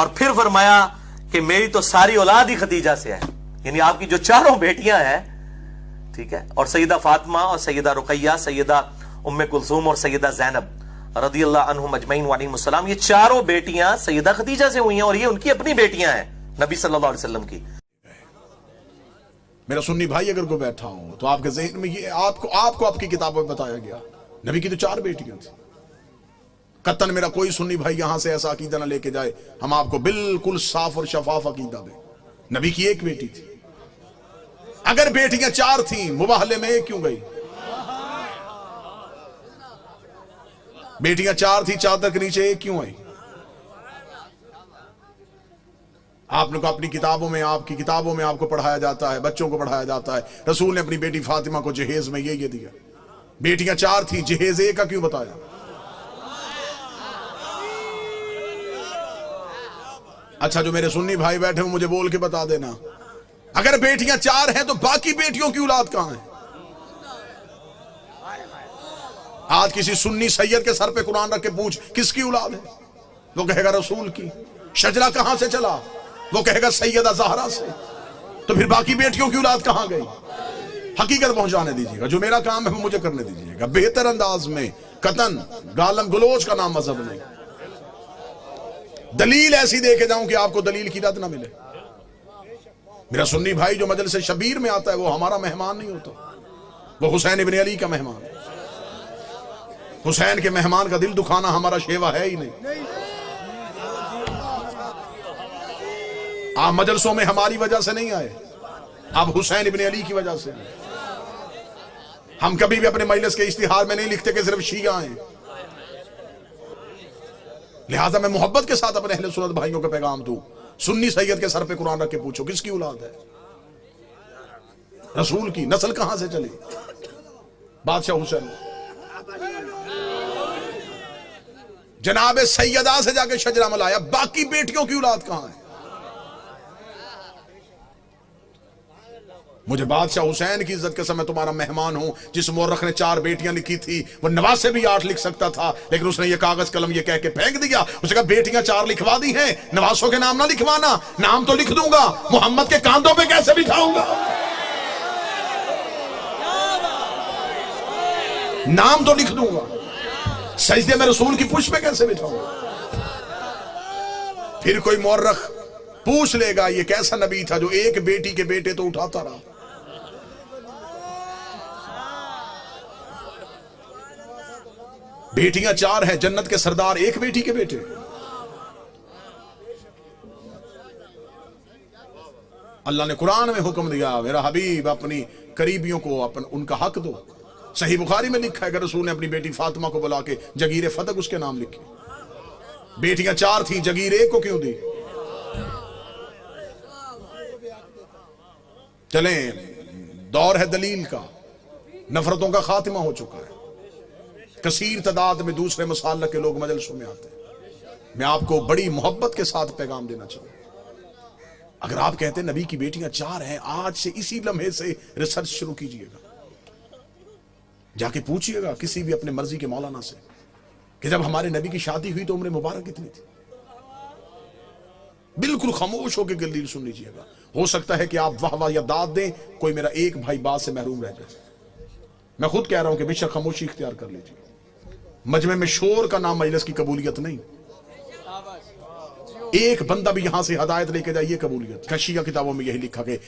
और फिर फरमाया कि मेरी तो सारी औलाद ही खदीजा से है, यानी आपकी जो चारों बेटियां हैं, ठीक है, और सैयदा फातिमा और सैयदा रुकैया, सैयदा उम्मे कुलसूम और सैयदा ज़ैनब रदियल्लाहु अन्हुम अजमईन व अलैहिमुस्सलाम, ये चारों बेटियां सैयदा खदीजा से हुई हैं और ये उनकी अपनी बेटियां हैं नबी सल्लल्लाहु अलैहि वसल्लम की। मेरा सुन्नी भाई अगर कोई बैठा हो तो आपके ज़हन में ये आपको आपकी किताबों में बताया गया, नबी की तो 4 बेटियां थी। कतन मेरा कोई सुन्नी भाई यहां से ऐसा अकीदा ना लेके जाए, हम आपको बिल्कुल साफ और शफाफ अकीदा दें। नबी की 1 बेटी थी। अगर बेटियां 4 थी, मुबाहले में 1 क्यों गई? बेटियां 4 थी, चादर के नीचे 1 क्यों आई? आप लोग अपनी किताबों में, आपकी किताबों में आपको पढ़ाया जाता है, बच्चों को पढ़ाया जाता है, रसूल ने अपनी बेटी फातिमा को जहेज में ये दिया। बेटियां 4 थी, जहेज 1 का क्यों बताया? अच्छा, जो मेरे सुन्नी भाई बैठे हो मुझे बोल के बता देना, अगर बेटियां 4 हैं तो बाकी बेटियों की औलाद कहां है? आज किसी सुन्नी सैयद के सर पे कुरान रख के पूछ किसकी औलाद है, वो कहेगा रसूल की। शजरा कहां से चला, वो कहेगा सैयदा ज़हरा से। तो फिर बाकी बेटियों की औलाद कहां गई? हकीकत पहुंचाने दीजिएगा, जो मेरा काम है वो मुझे करने दीजिएगा, बेहतर अंदाज में, कतन गालम गलोच का नाम मजहब नहीं। दलील ऐसी दे के जाऊं कि आपको दलील की रद ना मिले। मेरा सुन्नी भाई जो मजलिस शबीर में आता है वो हमारा मेहमान नहीं होता, वो हुसैन इब्न अली का मेहमान है। हुसैन के मेहमान का दिल दुखाना हमारा शेवा है ही नहीं। आप मजलसों में हमारी वजह से नहीं आए, आप हुसैन इब्न अली की वजह से। हम कभी भी अपने मजलिस के इश्तिहार में नहीं लिखते कि सिर्फ शिया हैं। लिहाजा मैं मोहब्बत के साथ अपने अहले सुन्नत भाइयों को पैगाम दूं, सुन्नी सैयद के सर पे कुरान रख के पूछो किसकी औलाद है? रसूल की। नस्ल कहां से चली? बादशाह हुसैन, जनाबे सैयदा से जाके शजरा मलाया, बाकी बेटियों की औलाद कहां है? मुझे बादशाह हुसैन की इज्जत के समय तुम्हारा मेहमान हूं। जिस मुअर्रिख ने 4 बेटियां लिखी थी वो नवासे भी 8 लिख सकता था, लेकिन उसने ये कागज कलम ये कह के फेंक दिया। उसने कहा बेटियां 4 लिखवा दी हैं, नवासों के नाम ना लिखवाना। नाम तो लिख दूंगा, मोहम्मद के कांधों पे कैसे बिठाऊंगा? नाम तो लिख दूंगा, सजदे में रसूल की पुष्प पे कैसे बिठाऊंगा? फिर कोई मुअर्रिख पूछ लेगा ये कैसा नबी था जो 1 बेटी के बेटे तो उठाता रहा। बेटियां 4 हैं, जन्नत के सरदार 1 बेटी के बेटे। अल्लाह ने कुरान में हुक्म दिया, मेरा हबीब अपनी करीबियों को उनका हक दो। सही बुखारी में लिखा है कि रसूल ने अपनी बेटी फातिमा को बुला के जगीर फतक उसके नाम लिखी। बेटियां 4 थी, जगीर 1 को क्यों दी? चलें, दौर है दलील का, नफरतों का खात्मा हो चुका है। कसीर तादाद में दूसरे मसाल के लोग मजलिसों में आते हैं। मैं आपको बड़ी मोहब्बत के साथ पैगाम देना चाहूंगा, अगर आप कहते हैं नबी की बेटियां 4 हैं, आज से इसी लम्हे से रिसर्च शुरू कीजिएगा। जाके पूछिएगा किसी भी अपने मर्जी के मौलाना से कि जब हमारे नबी की शादी हुई तो उम्र मुबारक कितनी थी। बिल्कुल खामोश होकर दलील सुन लीजिएगा। हो सकता है कि आप वाह वाह या दाद दें, कोई मेरा एक भाई बात से महरूम रह जाए। मैं खुद कह रहा हूं कि बेशक खामोशी इख्तियार कर लीजिए। मजमे में शोर का नाम मजलिस की कबूलियत नहीं। एक बंदा भी यहां से हदायत लेके जाए, ये कबूलियत। शिया किताबों में यही लिखा कि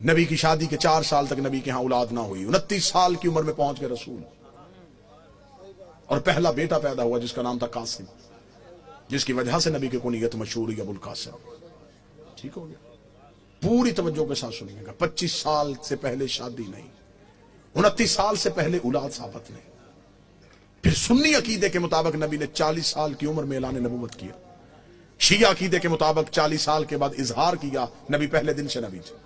नबी की शादी के 4 साल तक नबी के यहां औलाद ना हुई। 29 साल की उम्र में पहुंच गए रसूल, और पहला बेटा पैदा हुआ जिसका नाम था कासिम, जिसकी वजह से नबी की कुनियत मशहूर हुई अबुल कासिम। ठीक हो गया? पूरी तवज्जो के साथ सुनिएगा। 25 साल से पहले शादी नहीं, 29 साल से पहले औलाद साबित नहीं। फिर सुन्नी अकीदे के मुताबिक नबी ने 40 साल की उम्र में ऐलान नबूवत किया। शिया अकीदे के मुताबिक 40 साल के बाद इजहार किया। नबी पहले दिन से नबी थे।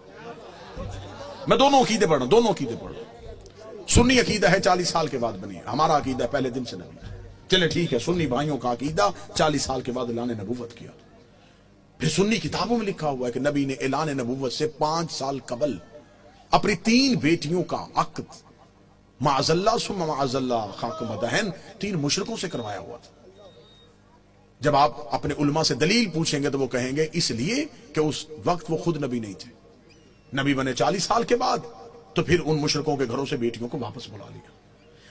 मैं दोनों अकीदे पढ़ रहा हूं, दोनों अकीदे पढ़ रहा हूं। सुन्नी अकीदा है 40 साल के बाद बनी, हमारा अकीदा है पहले दिन से नबी। चले ठीक है, सुन्नी भाइयों का अकीदा 40 साल के बाद ऐलान नबूवत किया। फिर सुन्नी किताबों में लिखा हुआ है कि नबी ने ऐलान नबूवत से 5 साल कबल अपनी 3 बेटियों का अक्द माअज़ल्लाह सुम्मा माअज़ल्लाह खाक मदहन 3 मुशरिकों से करवाया हुआ था। जब आप अपने उलमा से दलील पूछेंगे तो वो कहेंगे इसलिए कि उस वक्त वो खुद नबी नहीं थे, नबी बने 40 साल के बाद, तो फिर उन मुशरिकों के घरों से बेटियों को वापस बुला लिया।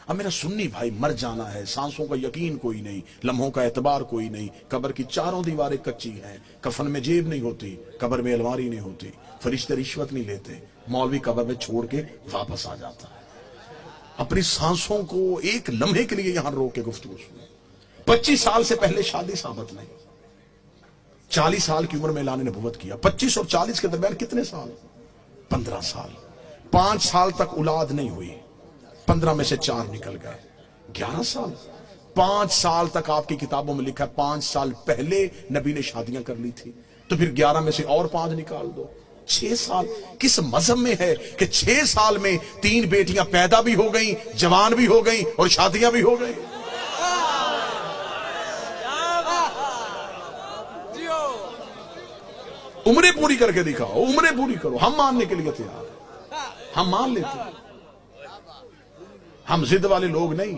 अब मेरा सुन्नी भाई, मर जाना है, सांसों का यकीन कोई नहीं, लम्हों का एतबार कोई नहीं, कब्र की चारों दीवारें कच्ची हैं, कफन में जेब नहीं होती, कब्र में अलमारी नहीं होती, फरिश्ते रिश्वत नहीं लेते, मौलवी कब्र में छोड़ के वापस आ जाता है। अपनी सांसों को एक लम्हे के लिए यहां रोक के गुफ्तगू सुनो। 25 साल से पहले शादी साबित नहीं, 40 साल की उम्र में ऐलान नबुव्वत किया। 25 और 40 के दरमियान कितने साल? 15 साल। 5 साल तक औलाद नहीं हुई, 15 में से 4 निकल गए, 11 साल। 5 साल तक आपकी किताबों में लिखा है 5 साल पहले नबी ने शादियां कर ली थी, तो फिर 11 में से और 5 निकाल दो, 6 साल। किस मजहब में है कि 6 साल में 3 बेटियां पैदा भी हो गई, जवान भी हो गई और शादियां भी हो गई? उम्रें पूरी करके दिखाओ, उम्रें पूरी करो, हम मानने के लिए तैयार हैं, हम मान लेते हैं, हम जिद वाले लोग नहीं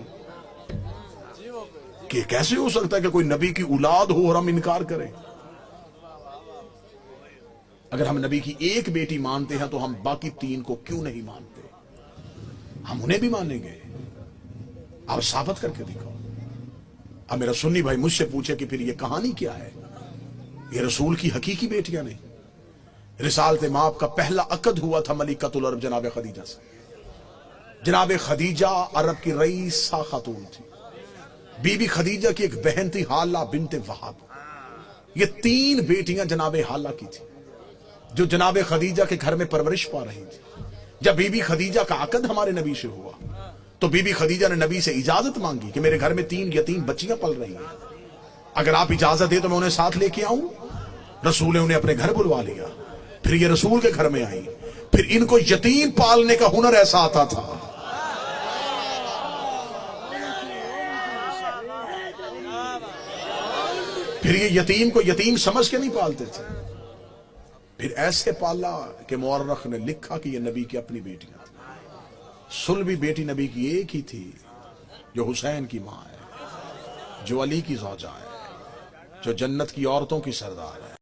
कि कैसे हो सकता है कि कोई नबी की औलाद हो और हम इनकार करें। अगर हम नबी की एक बेटी मानते हैं तो हम बाकी 3 को क्यों नहीं मानते? हम उन्हें भी मानेंगे, आप साबित करके दिखाओ। अब मेरा सुन्नी भाई मुझसे पूछे कि फिर ये कहानी क्या है, ये रसूल की हकीकी बेटियां नहीं। रिसालत माप का पहला अकद हुआ था मलिकतुल अरब जनाब खदीजा से। जनाब खदीजा अरब की रईसा खातून थी, बीबी खदीजा की एक बहन थी हाला बिनते वहाब। ये 3 बेटियां जनाब हाला की थी जो जनाब खदीजा के घर में परवरिश पा रही थी। जब बीबी खदीजा का अकद हमारे नबी से हुआ तो बीबी खदीजा ने नबी से इजाजत मांगी कि मेरे घर में 3 यतीम बच्चियां पल रही हैं, अगर आप इजाजत दे तो मैं उन्हें साथ लेके आऊं। रसूल ने उन्हें अपने घर बुलवा लिया, फिर ये रसूल के घर में आई। फिर इनको यतीम पालने का हुनर ऐसा आता था, फिर ये यतीम को यतीम समझ के नहीं पालते थे, फिर ऐसे पाला कि मुअर्रख ने लिखा कि ये नबी की अपनी बेटियां थी। सुलभी बेटी नबी की एक ही थी जो हुसैन की मां है, जो अली की ज़ौजा है, जो जन्नत की औरतों की सरदार है।